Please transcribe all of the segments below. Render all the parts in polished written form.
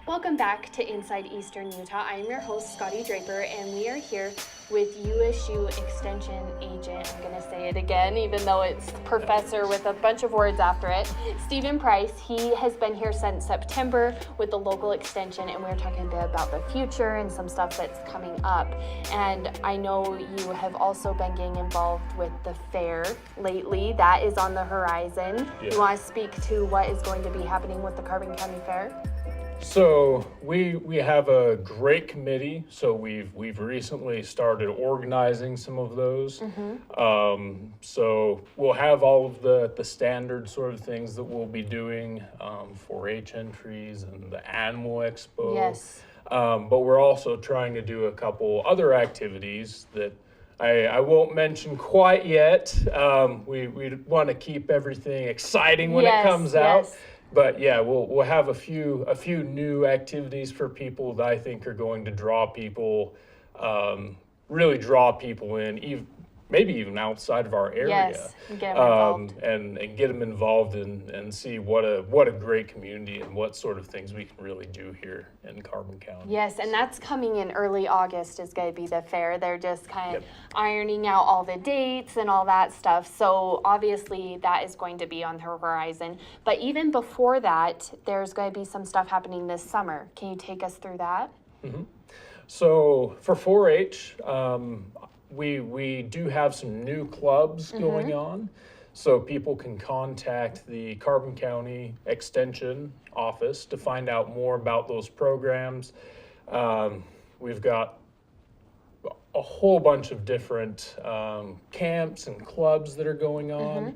Welcome back to Inside Eastern Utah. I am your host, Scotty Draper, and we are here with USU Extension agent. I'm going to say it again, even though it's professor with a bunch of words after it. Stephen Price, he has been here since September with the local extension, and we're talking a bit about the future and some stuff that's coming up. And I know you have also been getting involved with the fair lately. That is on the horizon. Yeah. You want to speak to what is going to be happening with the Carbon County Fair? So we have a great committee. So we've recently started organizing some of those. So we'll have all of the standard sort of things that we'll be doing, 4-H entries and the animal expo. Yes. But we're also trying to do a couple other activities that I won't mention quite yet. We want to keep everything exciting when it comes out. But yeah, we'll have a few new activities for people that I think are going to draw people, really draw people in, maybe even outside of our area. Yes, and get them involved. And get them involved and see what a great community and what sort of things we can really do here in Carbon County. Yes, and that's coming in early August is going to be the fair. They're just kind of ironing out all the dates and all that stuff. So obviously that is going to be on the horizon. But even before that, there's going to be some stuff happening this summer. Can you take us through that? Mm-hmm. So for 4-H, we do have some new clubs going on. So people can contact the Carbon County Extension office to find out more about those programs. We've got a whole bunch of different camps and clubs that are going on.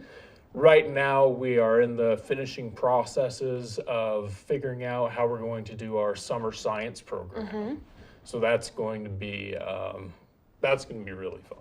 Right now, we are in the finishing processes of figuring out how we're going to do our summer science program. So that's going to be really fun.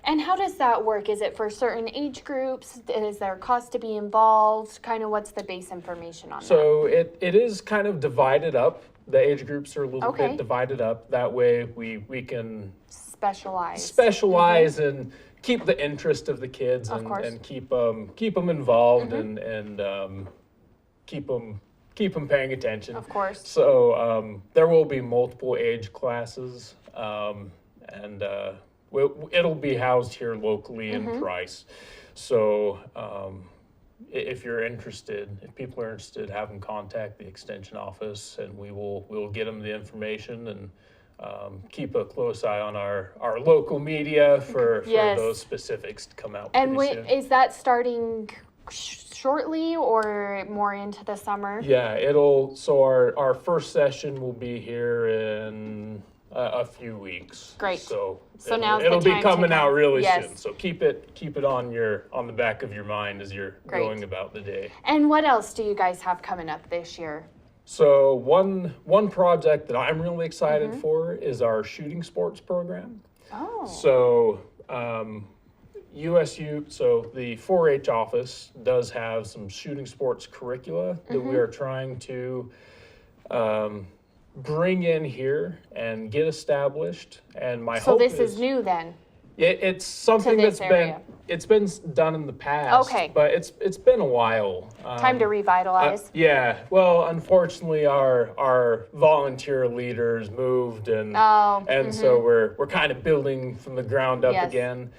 And how does that work? Is it for certain age groups? Is there a cost to be involved? Kind of what's the base information on that? So it is kind of divided up. The age groups are a little bit divided up. That way we can specialize and keep the interest of the kids and keep them involved and keep them paying attention. Of course. So there will be multiple age classes, and it'll be housed here locally in Price. So if you're interested, if people are interested, have them contact the extension office, and we'll get them the information and keep a close eye on our local media for those specifics to come out. And soon. Is that starting shortly or more into the summer? Yeah, so our first ssion will be here in a few weeks. Great. So now it'll be coming out really soon. So keep it on the back of your mind as you're going about the day. And what else do you guys have coming up this year? So one project that I'm really excited for is our shooting sports program. Oh. So USU, so the 4-H office does have some shooting sports curricula that we are trying to bring in here and get established. And my hope is... So this is new then? It's something that's been done in the past. Okay. But it's been a while. Time to revitalize. Yeah. Well, unfortunately, our volunteer leaders moved, and so we're kind of building from the ground up again.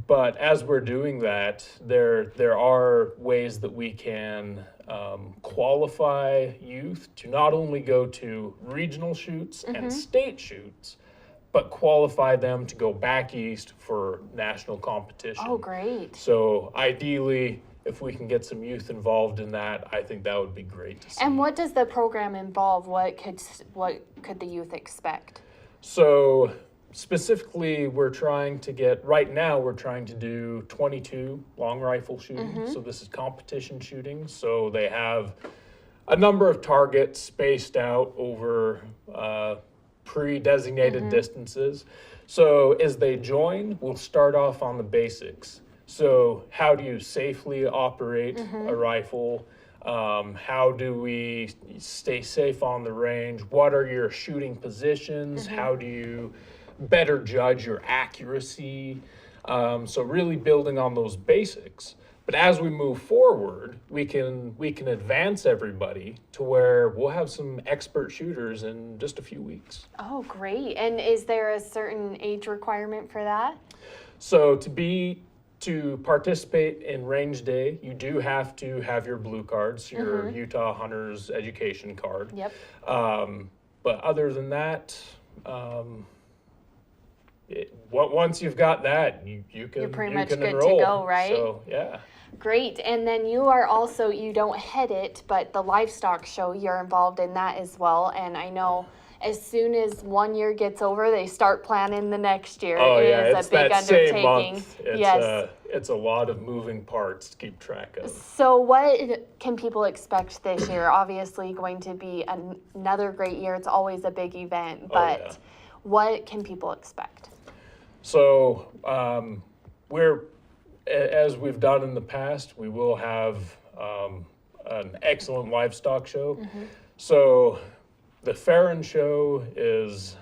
But as we're doing that, there are ways that we can qualify youth to not only go to regional shoots and state shoots, but qualify them to go back east for national competition. Oh, great. So ideally, if we can get some youth involved in that, I think that would be great to see. And what does the program involve? What could the youth expect? So specifically, we're trying to do 22 long rifle shooting. So this is competition shooting. So they have a number of targets spaced out over pre-designated distances. So as they join, we'll start off on the basics. So how do you safely operate a rifle? How do we stay safe on the range? What are your shooting positions? How do you better judge your accuracy? So really building on those basics. But as we move forward, we can advance everybody to where we'll have some expert shooters in just a few weeks. Oh, great. And is there a certain age requirement for that? So to participate in range day, you do have to have your blue cards, your Utah Hunters Education card. Yep. But other than that, once you've got that, you can You're pretty you much can good enroll. to go, right? So yeah. Great. And then you are also, you don't head it, but the livestock show, you're involved in that as well. And I know as soon as 1 year gets over, they start planning the next year. Oh yeah, It it's is a big that undertaking. same month. Yes. It's a lot of moving parts to keep track of. So what can people expect this year? Obviously going to be another great year. It's always a big event, but what can people expect? So as we've done in the past, we will have an excellent livestock show. So the Farron Show is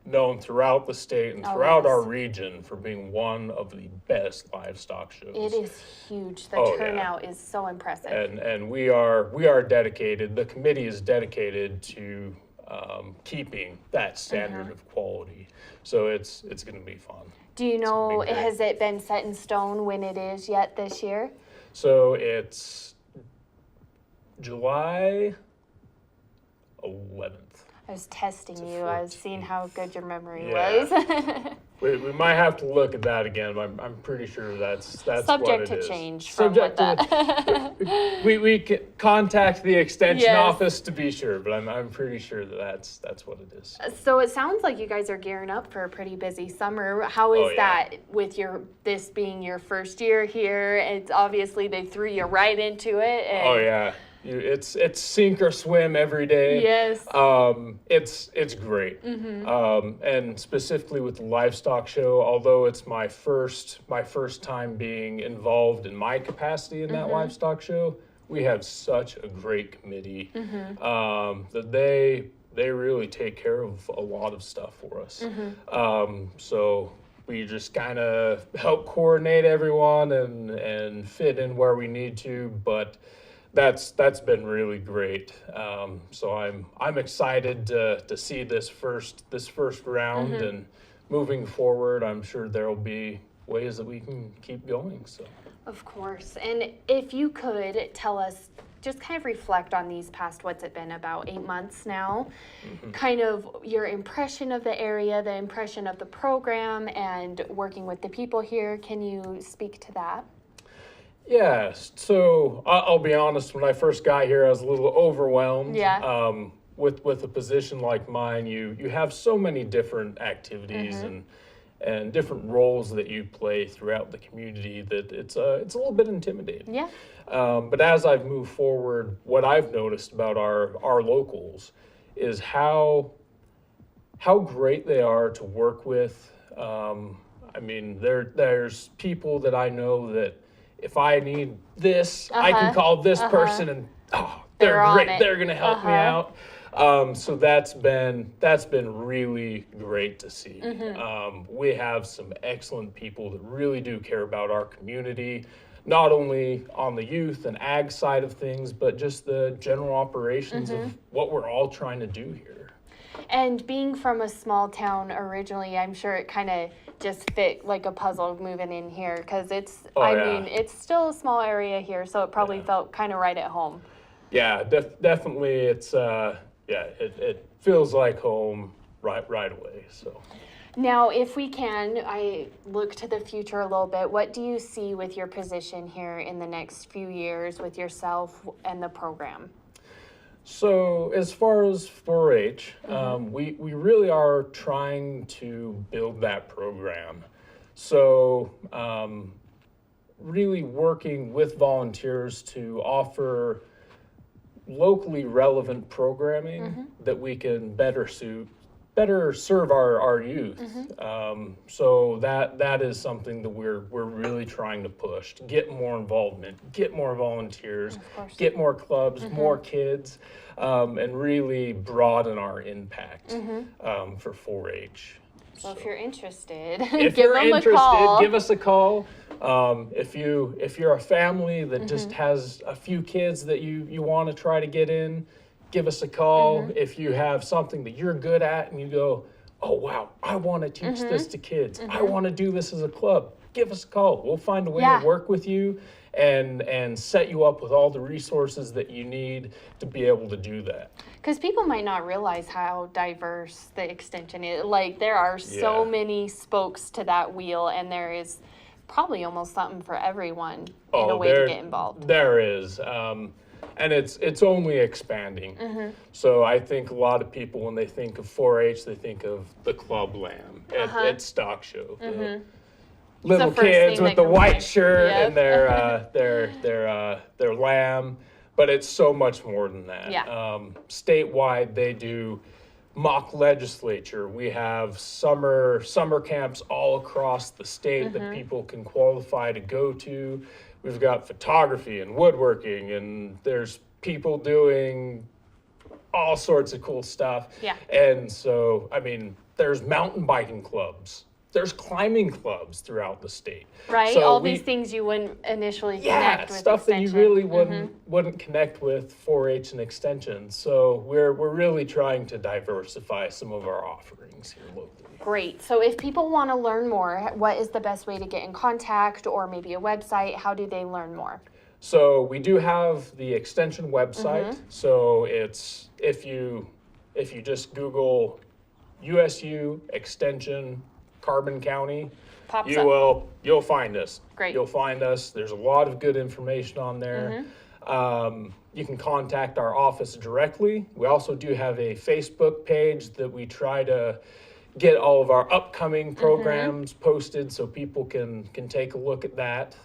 known throughout the state and throughout our region for being one of the best livestock shows. It is huge. The turnout is so impressive. And we are dedicated. The committee is dedicated to keeping that standard of quality. So it's going to be fun. Do you know, has it been set in stone when it is yet this year? So it's July 11th. I was testing you. I was seeing how good your memory Yeah. was. We might have to look at that again, but I'm pretty sure that's Subject what it to is. change from what that. We can contact the extension Yes. office to be sure, but I'm pretty sure that's what it is. So it sounds like you guys are gearing up for a pretty busy summer. How is that with this being your first year here? It's obviously they threw you right into it. And Oh yeah. It's sink or swim every day. Yes. It's great. And specifically with the livestock show, although it's my first time being involved in my capacity in that livestock show, we have such a great committee that they really take care of a lot of stuff for us. So we just kind of help coordinate everyone and fit in where we need to, but that's been really great. So I'm excited to see this first round, and moving forward, I'm sure there'll be ways that we can keep going. So Of course. And if you could tell us, just kind of reflect on these past, what's it been, about 8 months now, kind of your impression of the area, the impression of the program, and working with the people here. Can you speak to that? yeah, so I'll be honest. When I first got here, I was a little overwhelmed. Yeah. With a position like mine, you have so many different activities and different roles that you play throughout the community that it's a little bit intimidating. Yeah. But as I've moved forward, what I've noticed about our locals is how great they are to work with. I mean, there's people that I know that if I need this, I can call this person and they're great. They're gonna help me out. So that's been really great to see. We have some excellent people that really do care about our community, not only on the youth and ag side of things, but just the general operations of what we're all trying to do here. And being from a small town originally, I'm sure it kind of just fit like a puzzle moving in here, because it's, I mean, it's still a small area here, so it probably felt kind of right at home. Yeah, definitely. It's it feels like home right away. So now, if we can, I look to the future a little bit. What do you see with your position here in the next few years with yourself and the program? So as far as 4-H, we really are trying to build that program. So really working with volunteers to offer locally relevant programming that we can better serve our youth. So that is something that we're really trying to push, to get more involvement, get more volunteers, get more clubs, more kids, and really broaden our impact for 4-H. So if you're interested, If give you're them interested, a call. give us a call. If you're a family that just has a few kids that you want to try to get in, give us a call. If you have something that you're good at and you go, oh wow, I want to teach this to kids. I want to do this as a club. Give us a call. We'll find a way to work with you and set you up with all the resources that you need to be able to do that. Because people might not realize how diverse the extension is. Like, there are so many spokes to that wheel, and there is probably almost something for everyone in a way to get involved. There is. And it's only expanding. So I think a lot of people, when they think of 4-H, they think of the club lamb at stock show. The little kids with the white shirt and their lamb, but it's so much more than that. Statewide, they do mock legislature. We have summer camps all across the state that people can qualify to go to. We've got photography and woodworking, and there's people doing all sorts of cool stuff. And so, I mean, there's mountain biking clubs. There's climbing clubs throughout the state. Right, so all these things you wouldn't initially connect with stuff Extension. that you really wouldn't connect with 4-H and Extension. So we're really trying to diversify some of our offerings here locally. Great. So if people want to learn more, what is the best way to get in contact, or maybe a website? How do they learn more? So we do have the Extension website. So it's if you just Google USU Extension Carbon County, Pops up. You'll find us. Great. You'll find us. There's a lot of good information on there. You can contact our office directly. We also do have a Facebook page that we try to get all of our upcoming programs posted so people can take a look at that.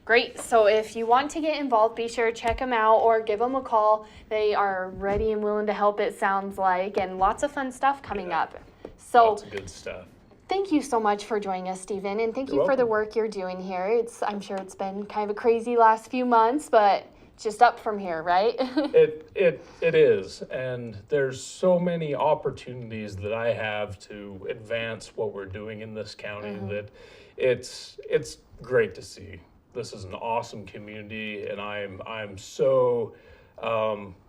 Great. So if you want to get involved, be sure to check them out or give them a call. They are ready and willing to help, it sounds like, and lots of fun stuff coming up. So lots of good stuff. Thank you so much for joining us, Stephen, and thank you for the work you're doing here. I'm sure it's been kind of a crazy last few months, but just up from here, right? It is, and there's so many opportunities that I have to advance what we're doing in this county that it's great to see. This is an awesome community, and I'm so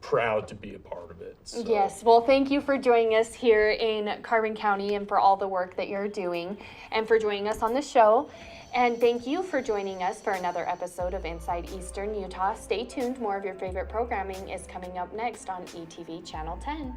proud to be a part of it. So. Yes, well, thank you for joining us here in Carbon County and for all the work that you're doing and for joining us on the show. And thank you for joining us for another episode of Inside Eastern Utah. Stay tuned. More of your favorite programming is coming up next on ETV Channel 10.